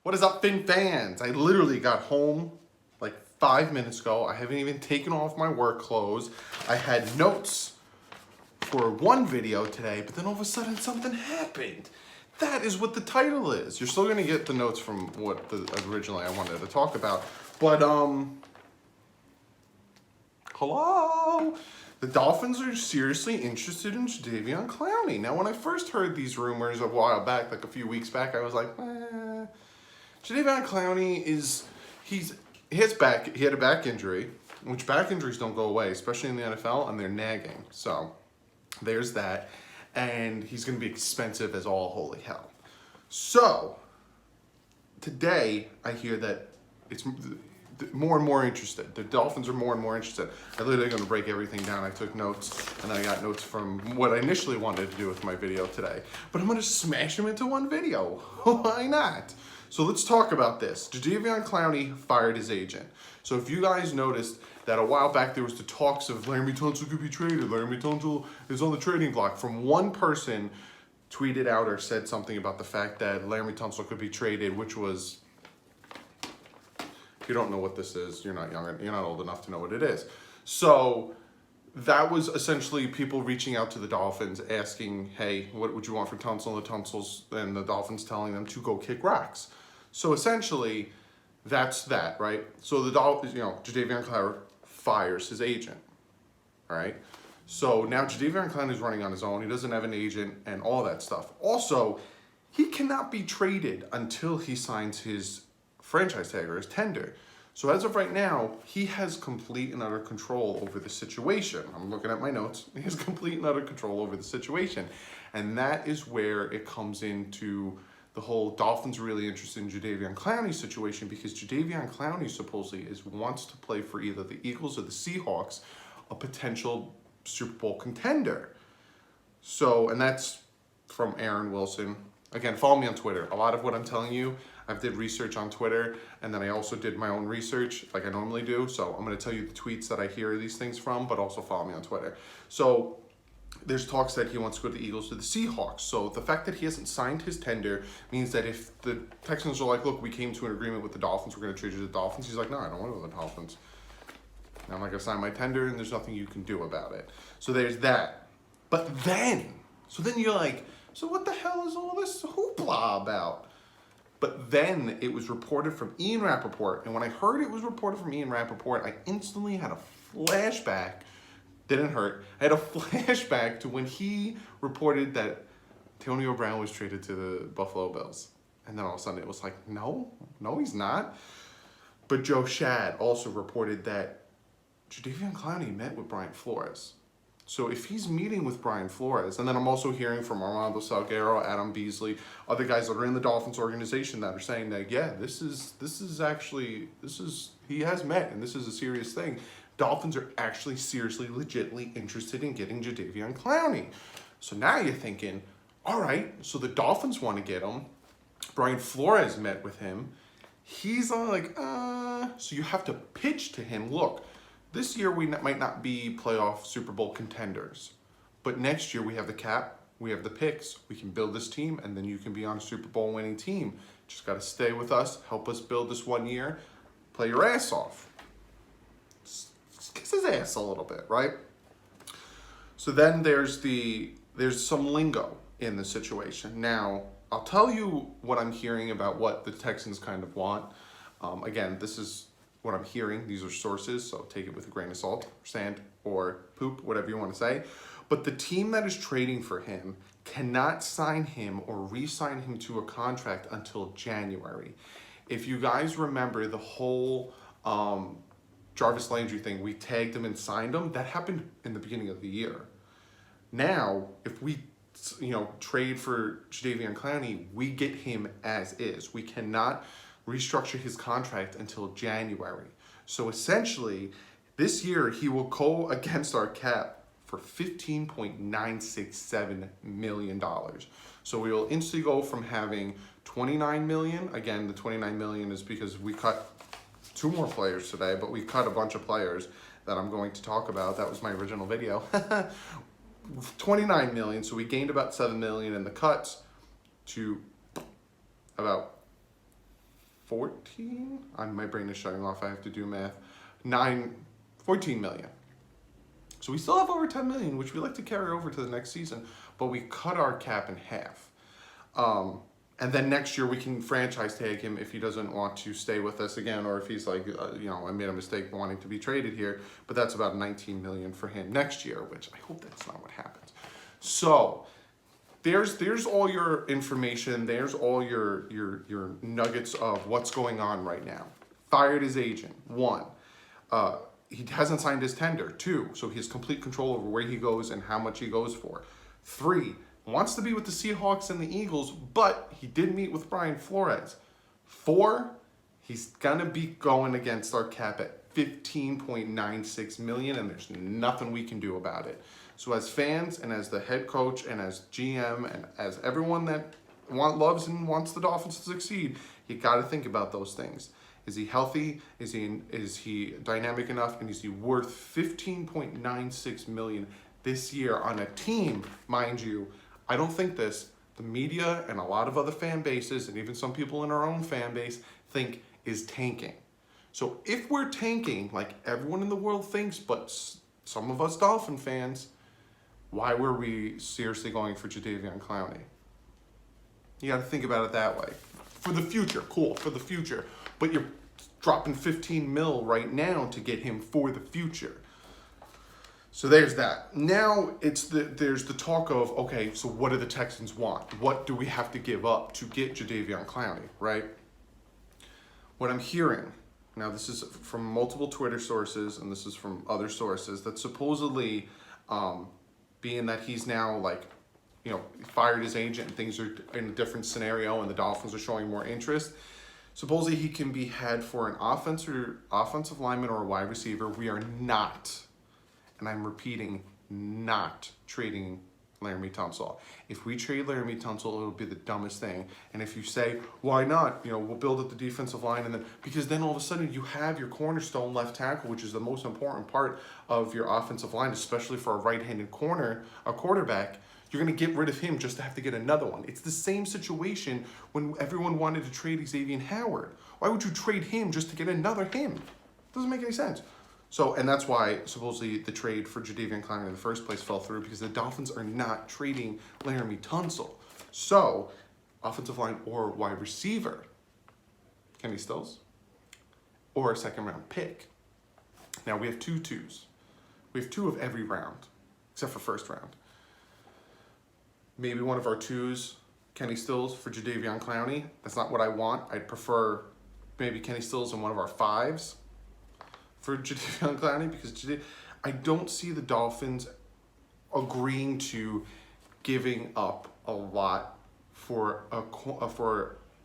What is up, Fin fans? I literally got home like 5 minutes ago. I haven't even taken off my work clothes. I had notes for one video today, but then all of a sudden something happened. That is what the title is. You're still gonna get the notes from what originally I wanted to talk about. But hello? The Dolphins are seriously interested in Jadeveon Clowney. Now, when I first heard these rumors a while back, like a few weeks back, I was like, Jadeveon Clowney he had a back injury, which back injuries don't go away, especially in the NFL, and they're nagging. So there's that. And he's going to be expensive as all holy hell. So today I hear that it's more and more interested. The Dolphins are more and more interested. I'm literally going to break everything down. I took notes, and then I got notes from what I initially wanted to do with my video today. But I'm going to smash them into one video. Why not? So let's talk about this. Jadeveon Clowney fired his agent. So if you guys noticed that a while back there was the talks of Laremy Tunsil could be traded. Laremy Tunsil is on the trading block. From one person tweeted out or said something about the fact that Laremy Tunsil could be traded, which was, if you don't know what this is, you're not young, you're not old enough to know what it is. So that was essentially people reaching out to the Dolphins asking, hey, what would you want for Tunsil? And the Dolphins telling them to go kick rocks. So essentially, that's that, right? So the Dolphins, Jadeveon Clowney fires his agent, all right? So now Jadeveon Clowney is running on his own. He doesn't have an agent and all that stuff. Also, he cannot be traded until he signs his franchise tag or his tender. So as of right now, he has complete and utter control over the situation. I'm looking at my notes. He has complete and utter control over the situation. And that is where it comes into the whole Dolphins really interested in Jadeveon Clowney situation, because Jadeveon Clowney supposedly wants to play for either the Eagles or the Seahawks, a potential Super Bowl contender. So, and that's from Aaron Wilson. Again, follow me on Twitter. A lot of what I'm telling you, I did research on Twitter, and then I also did my own research like I normally do. So I'm going to tell you the tweets that I hear these things from, but also follow me on Twitter. So there's talks that he wants to go to the Eagles to the Seahawks. So the fact that he hasn't signed his tender means that if the Texans are like, look, we came to an agreement with the Dolphins, we're going to trade you to the Dolphins. He's like, no, I don't want to go to the Dolphins. I'm not going to sign my tender, and there's nothing you can do about it. So there's that. But then you're like, so what the hell is all this hoopla about? But then it was reported from Ian Rappaport. And when I heard it was reported from Ian Rappaport, I instantly had a flashback. Didn't hurt. I had a flashback to when he reported that Antonio Brown was traded to the Buffalo Bills. And then all of a sudden it was like, no, he's not. But Joe Shad also reported that Jadeveon Clowney met with Brian Flores. So if he's meeting with Brian Flores, and then I'm also hearing from Armando Salguero, Adam Beasley, other guys that are in the Dolphins organization that are saying that, yeah, he has met, and this is a serious thing. Dolphins are actually seriously, legitimately interested in getting Jadeveon Clowney. So now you're thinking, all right, so the Dolphins want to get him. Brian Flores met with him. He's like, so you have to pitch to him, look, this year we might not be playoff Super Bowl contenders, but next year we have the cap, we have the picks, we can build this team, and then you can be on a Super Bowl winning team. Just got to stay with us, help us build this 1 year, play your ass off. Just kiss his ass a little bit, right? So then there's some lingo in the situation. Now, I'll tell you what I'm hearing about what the Texans kind of want. Again, this is what I'm hearing. These are sources, so take it with a grain of salt, or sand, or poop, whatever you want to say. But the team that is trading for him cannot sign him or re-sign him to a contract until January. If you guys remember the whole Jarvis Landry thing, we tagged him and signed him, that happened in the beginning of the year. Now, if we trade for Jadeveon Clowney, we get him as is. We cannot restructure his contract until January. So essentially, this year he will go against our cap for $15.967 million. So we will instantly go from having $29 million. Again, the $29 million is because we cut 2 more players today, but we cut a bunch of players that I'm going to talk about. That was my original video. $29 million, so we gained about $7 million in the cuts to about 14? My brain is shutting off. I have to do math. 14 million. So we still have over 10 million, which we like to carry over to the next season, but we cut our cap in half. And then next year we can franchise tag him if he doesn't want to stay with us again, or if he's like, I made a mistake wanting to be traded here, but that's about 19 million for him next year, which I hope that's not what happens. So there's all your information. There's all your nuggets of what's going on right now. Fired his agent, 1. He hasn't signed his tender, 2. So he has complete control over where he goes and how much he goes for. 3, wants to be with the Seahawks and the Eagles, but he did meet with Brian Flores. 4, he's gonna be going against our cap at 15.96 million, and there's nothing we can do about it. So as fans and as the head coach and as GM and as everyone that loves and wants the Dolphins to succeed, you got to think about those things. Is he healthy? Is he dynamic enough? And is he worth 15.96 million this year on a team, mind you? I don't think this. The media and a lot of other fan bases and even some people in our own fan base think is tanking. So if we're tanking like everyone in the world thinks, but some of us Dolphin fans, why were we seriously going for Jadeveon Clowney? You got to think about it that way. For the future, cool, for the future. But you're dropping 15 mil right now to get him for the future. So there's that. Now there's the talk of, okay, so what do the Texans want? What do we have to give up to get Jadeveon Clowney, right? What I'm hearing, now this is from multiple Twitter sources and this is from other sources, that supposedly, being that he's now fired his agent and things are in a different scenario and the Dolphins are showing more interest, supposedly he can be had for an offensive lineman or a wide receiver. We are not, and I'm repeating, not trading Laramie Tunsil. If we trade Laramie Tunsil, it'll be the dumbest thing. And if you say, why not? We'll build up the defensive line, and then because then all of a sudden you have your cornerstone left tackle, which is the most important part of your offensive line, especially for a right-handed quarterback. You're going to get rid of him just to have to get another one. It's the same situation when everyone wanted to trade Xavier Howard. Why would you trade him just to get another him? Doesn't make any sense. So, and that's why supposedly the trade for Jadeveon Clowney in the first place fell through, because the Dolphins are not trading Laramie Tunsil. So, offensive line or wide receiver, Kenny Stills, or a second-round pick. Now, we have 2 twos. We have 2 of every round, except for first round. Maybe one of our 2s, Kenny Stills for Jadeveon Clowney. That's not what I want. I'd prefer maybe Kenny Stills and one of our 5s for Jadeveon Clowney, because I don't see the Dolphins agreeing to giving up a lot for a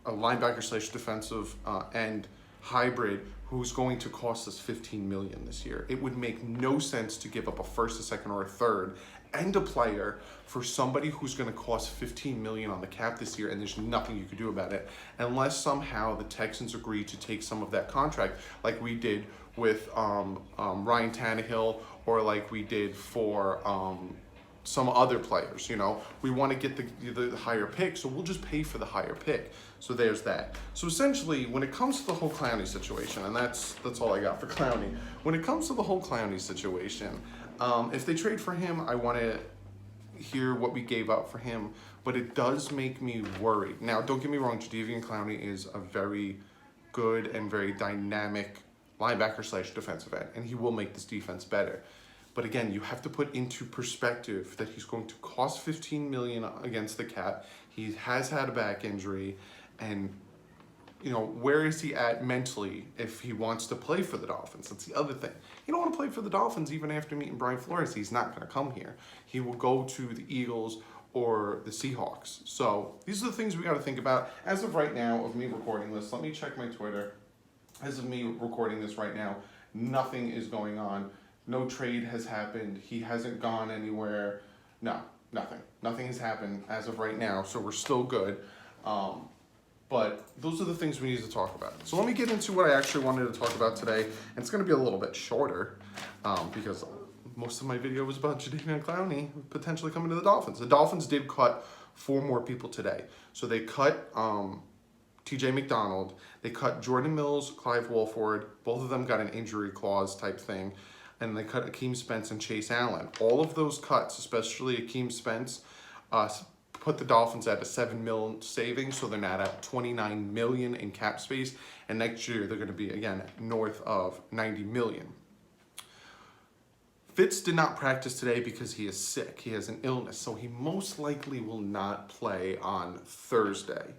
linebacker / defensive end hybrid who's going to cost us 15 million this year. It would make no sense to give up a first, a second, or a third and a player for somebody who's going to cost 15 million on the cap this year, and there's nothing you could do about it unless somehow the Texans agree to take some of that contract, like we did with Ryan Tannehill, or like we did for some other players. We want to get the higher pick, so we'll just pay for the higher pick. So there's that. So essentially, when it comes to the whole Clowney situation, and that's all I got for Clowney. When it comes to the whole Clowney situation, if they trade for him, I want to hear what we gave up for him, but it does make me worried. Now, don't get me wrong, Jadeveon Clowney is a very good and very dynamic linebacker / defensive end, and he will make this defense better. But again, you have to put into perspective that he's going to cost 15 million against the cap. He has had a back injury, and where is he at mentally if he wants to play for the Dolphins? That's the other thing. You don't want to play for the Dolphins even after meeting Brian Flores. He's not going to come here. He will go to the Eagles or the Seahawks. So these are the things we got to think about. As of right now, of me recording this, let me check my Twitter. As of me recording this right now, nothing is going on. No trade has happened. He hasn't gone anywhere. No, nothing. Nothing has happened as of right now, so we're still good. But those are the things we need to talk about. So let me get into what I actually wanted to talk about today. And it's going to be a little bit shorter because most of my video was about Jadeveon Clowney potentially coming to the Dolphins. The Dolphins did cut 4 more people today. So they cut TJ McDonald. They cut Jordan Mills, Clive Wolford. Both of them got an injury clause type thing. And they cut Akeem Spence and Chase Allen. All of those cuts, especially Akeem Spence, put the Dolphins at a $7 million savings, so they're not at $29 million in cap space. And next year they're going to be again north of $90 million. Fitz did not practice today because he is sick. He has an illness, so he most likely will not play on Thursday.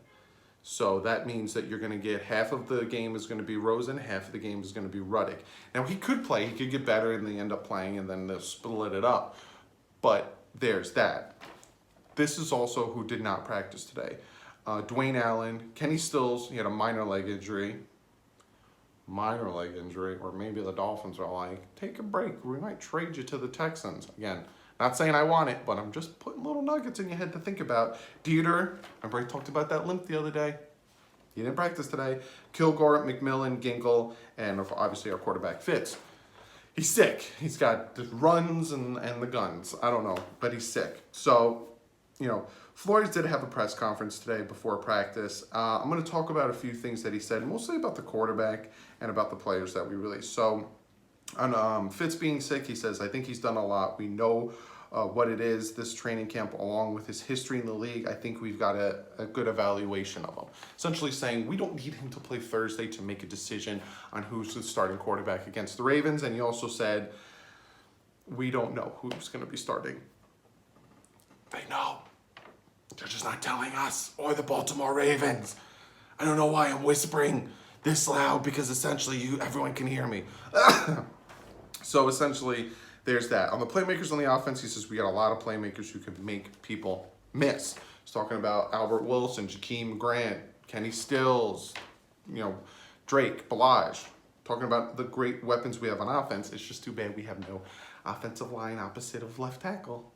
So that means that you're going to get half of the game is going to be Rosen, half of the game is going to be Ruddick. Now, he could play, he could get better, and they end up playing, and then they'll split it up. But there's that. This is also who did not practice today. Dwayne Allen, Kenny Stills, he had a minor leg injury, or maybe the Dolphins are like, take a break, we might trade you to the Texans. Again, not saying I want it, but I'm just putting little nuggets in your head to think about. Dieter, remember I talked about that limp the other day? He didn't practice today. Kilgore, McMillan, Gingle, and obviously our quarterback Fitz. He's sick. He's got the runs and the guns. I don't know, but he's sick. So, Flores did have a press conference today before practice. I'm going to talk about a few things that he said, mostly about the quarterback and about the players that we released. So, on Fitz being sick, he says, I think he's done a lot. We know what it is, this training camp, along with his history in the league. I think we've got a good evaluation of him. Essentially saying we don't need him to play Thursday to make a decision on who's the starting quarterback against the Ravens. And he also said, we don't know who's going to be starting. They know. They're just not telling us or the Baltimore Ravens. I don't know why I'm whispering this loud, because essentially everyone can hear me. So essentially, there's that. On the playmakers on the offense, he says we got a lot of playmakers who can make people miss. He's talking about Albert Wilson, Jakeem Grant, Kenny Stills, Drake, Balaj. Talking about the great weapons we have on offense. It's just too bad we have no offensive line opposite of left tackle.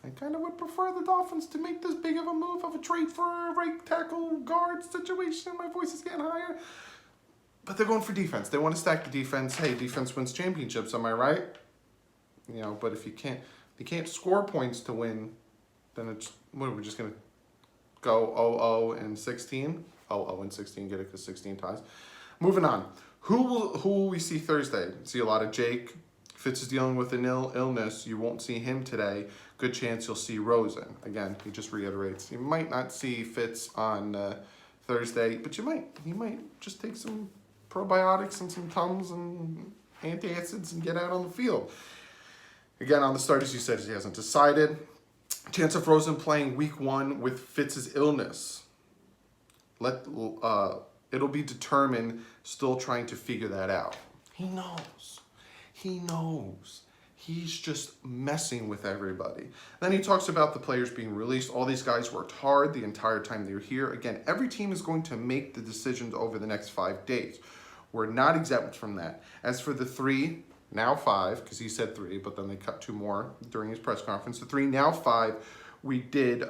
I kind of would prefer the Dolphins to make this big of a move of a trade for a right tackle guard situation. My voice is getting higher. But they're going for defense. They want to stack the defense. Hey, defense wins championships, am I right? But if you can't score points to win, then it's, what are we just going to go 0-0 and 16? 0-0 and 16, get it, because 16 ties. Moving on. Who will we see Thursday? See a lot of Jake. Fitz is dealing with an illness. You won't see him today. Good chance you'll see Rosen. Again, he just reiterates. You might not see Fitz on Thursday, but you might just take some probiotics and some Tums and antacids and get out on the field. Again, on the starters, he says he hasn't decided. Chance of Rosen playing week 1 with Fitz's illness. It'll be determined, still trying to figure that out. He knows. He's just messing with everybody. Then he talks about the players being released. All these guys worked hard the entire time they were here. Again, every team is going to make the decisions over the next 5 days. We're not exempt from that. As for the 3, now 5, because he said 3, but then they cut 2 more during his press conference. The 3, now 5, we did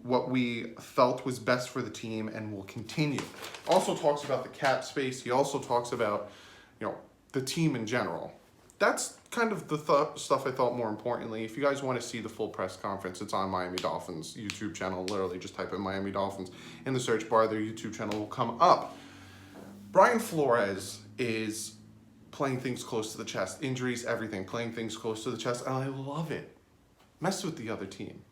what we felt was best for the team and will continue. Also talks about the cap space. He also talks about, the team in general. That's kind of the stuff I thought more importantly. If you guys want to see the full press conference, it's on Miami Dolphins YouTube channel. Literally just type in Miami Dolphins in the search bar. Their YouTube channel will come up. Brian Flores is playing things close to the chest. Injuries, everything. Playing things close to the chest. And I love it. Mess with the other team.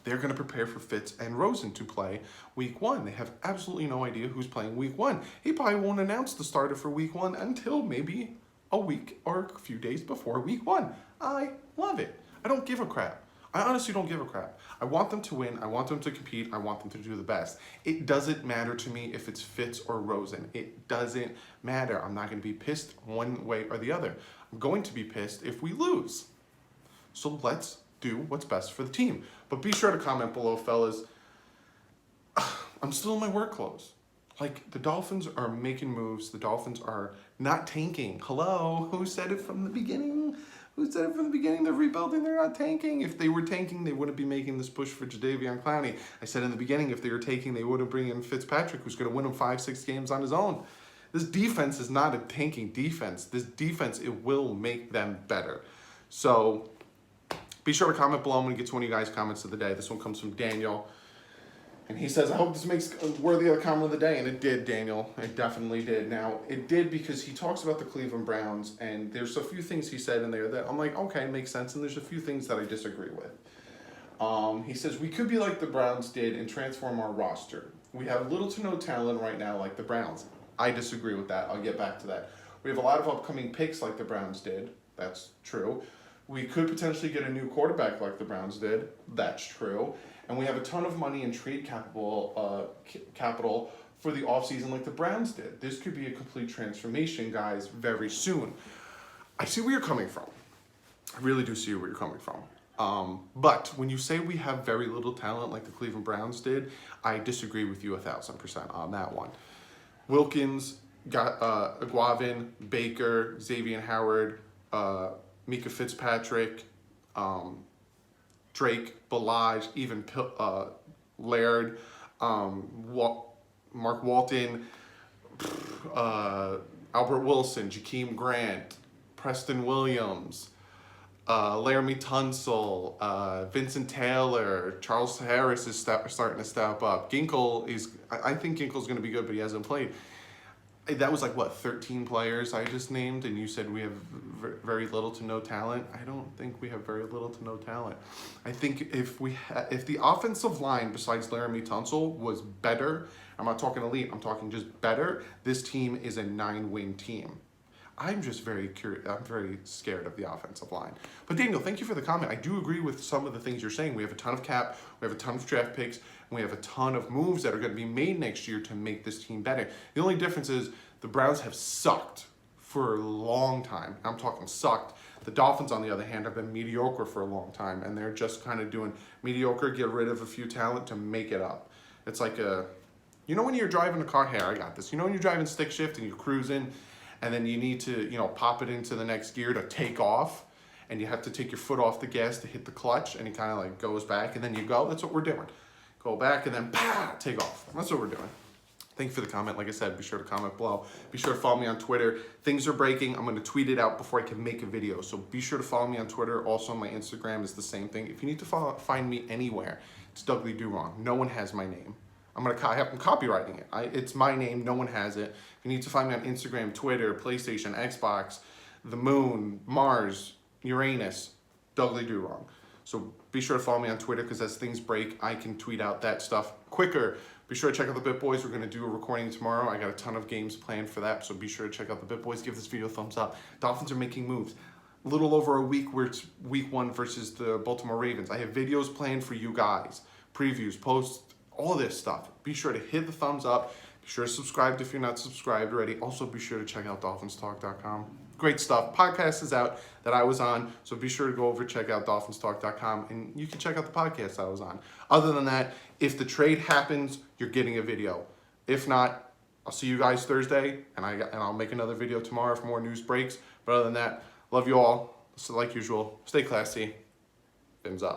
They're going to prepare for Fitz and Rosen to play week 1. They have absolutely no idea who's playing week 1. He probably won't announce the starter for week 1 until maybe a week or a few days before week 1. I love it. I don't give a crap. I honestly don't give a crap. I want them to win. I want them to compete. I want them to do the best. It doesn't matter to me if it's Fitz or Rosen. It doesn't matter. I'm not going to be pissed one way or the other. I'm going to be pissed if we lose. So let's do what's best for the team. But be sure to comment below, fellas. I'm still in my work clothes. Like, the Dolphins are making moves. The Dolphins are not tanking. Hello? Who said it from the beginning? They're rebuilding. They're not tanking. If they were tanking, they wouldn't be making this push for Jadeveon Clowney. I said in the beginning, if they were tanking, they wouldn't bring in Fitzpatrick, who's going to win them 5-6 games on his own. This defense is not a tanking defense. This defense, it will make them better. So be sure to comment below. I'm going to get to one of you guys' comments of the day. This one comes from Daniel. And he says, I hope this makes worthy of the comment of the day. And it did, Daniel. It definitely did. Now, it did because he talks about the Cleveland Browns, and there's a few things he said in there that I'm like, okay, makes sense. And there's a few things that I disagree with. He says, we could be like the Browns did and transform our roster. We have little to no talent right now like the Browns. I disagree with that. I'll get back to that. We have a lot of upcoming picks like the Browns did. That's true. We could potentially get a new quarterback like the Browns did. That's true. And we have a ton of money in trade capital for the offseason like the Browns did. This could be a complete transformation, guys, very soon. I see where you're coming from. I really do see where you're coming from. But when you say we have very little talent like the Cleveland Browns did, I disagree with you 1,000% on that one. Wilkins, Aguavin, Baker, Xavier Howard, Mika Fitzpatrick, Drake, Balaj, even Laird, Mark Walton, Albert Wilson, Jakeem Grant, Preston Williams, Laramie Tunsil, Vincent Taylor, Charles Harris is starting to step up. Ginkle I think Ginkle's going to be good, but he hasn't played. That was like, what, 13 players I just named, and you said we have very little to no talent? I don't think we have very little to no talent. I think if the offensive line, besides Laramie Tunsil, was better, I'm not talking elite, I'm talking just better, this team is a 9-win team. I'm just very curious. I'm very scared of the offensive line. But Daniel, thank you for the comment. I do agree with some of the things you're saying. We have a ton of cap, we have a ton of draft picks, and we have a ton of moves that are going to be made next year to make this team better. The only difference is the Browns have sucked for a long time. I'm talking sucked. The Dolphins, on the other hand, have been mediocre for a long time, and they're just kind of doing mediocre, get rid of a few talent to make it up. It's like you know when you're driving a car, hey, I got this. You know when you're driving stick shift and you're cruising, and then you need to, pop it into the next gear to take off, and you have to take your foot off the gas to hit the clutch, and it kind of like goes back, and then you go. That's what we're doing. Go back, and then take off. That's what we're doing. Thank you for the comment. Like I said, be sure to comment below. Be sure to follow me on Twitter. Things are breaking. I'm going to tweet it out before I can make a video. So be sure to follow me on Twitter. Also, my Instagram is the same thing. If you need to find me anywhere, it's DouglieDoWrong. No one has my name. I'm copywriting it. It's my name. No one has it. You need to find me on Instagram, Twitter, PlayStation, Xbox, the Moon, Mars, Uranus, DouglieDoWrong. So be sure to follow me on Twitter because as things break, I can tweet out that stuff quicker. Be sure to check out the Bit Boys. We're going to do a recording tomorrow. I got a ton of games planned for that, so be sure to check out the Bit Boys. Give this video a thumbs up. Dolphins are making moves. A little over a week where it's week 1 versus the Baltimore Ravens. I have videos planned for you guys, previews, posts, all this stuff. Be sure to hit the thumbs up. Be sure to subscribe if you're not subscribed already. Also, be sure to check out DolphinsTalk.com. Great stuff. Podcast is out that I was on, so be sure to go over check out DolphinsTalk.com, and you can check out the podcast I was on. Other than that, if the trade happens, you're getting a video. If not, I'll see you guys Thursday, and I'll make another video tomorrow if more news breaks. But other than that, love you all. So like usual, stay classy. Fins up.